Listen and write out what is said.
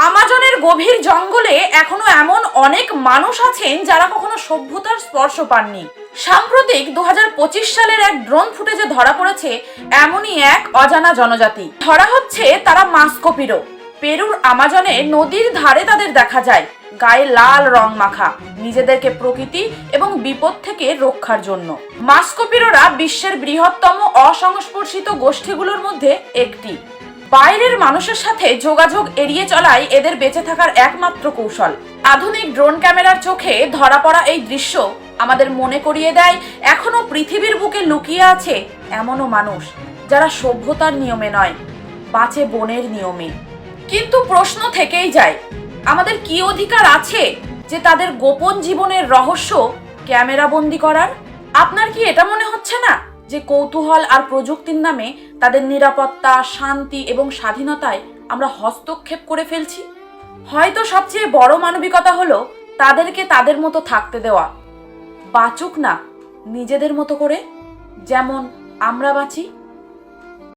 আমাজনের গভীর জঙ্গলে এখনো এমন অনেক মানুষ আছেন যারা কখনো সভ্যতার স্পর্শ পাননি। সাম্প্রতিক 2025 সালের এক ড্রোন ফুটেজে ধরা পড়েছে এমনই এক অজানা জনজাতি। ধরা হচ্ছে তারা মাস্কোপিরো। পেরুর আমাজনে নদীর ধারে তাদের দেখা যায়, গায়ে লাল রং মাখা, নিজেদেরকে প্রকৃতি এবং বিপদ থেকে রক্ষার জন্য। মাস্কোপিরোরা বিশ্বের বৃহত্তম অসংস্পর্শিত গোষ্ঠীগুলোর মধ্যে একটি। বাইরের মানুষের সাথে যোগাযোগ এড়িয়ে চলাই এদের বেঁচে থাকার একমাত্র কৌশল। আধুনিক ড্রোন ক্যামেরার চোখে ধরা পড়া এই দৃশ্য আমাদের মনে করিয়ে দেয় এখনো পৃথিবীর বুকে লুকিয়ে আছে এমনও মানুষ যারা সভ্যতার নিয়মে নয়, বাঁচে বনের নিয়মে। কিন্তু প্রশ্ন থেকেই যায়, আমাদের কি অধিকার আছে যে তাদের গোপন জীবনের রহস্য ক্যামেরাবন্দি করার? আপনার কি এটা মনে হচ্ছে না যে কৌতূহল আর প্রযুক্তির নামে তাদের নিরাপত্তা, শান্তি এবং স্বাধীনতায় আমরা হস্তক্ষেপ করে ফেলছি? হয়তো সবচেয়ে বড় মানবিকতা হলো তাদেরকে তাদের মতো থাকতে দেওয়া, বাঁচুক না নিজেদের মতো করে, যেমন আমরা বাঁচি।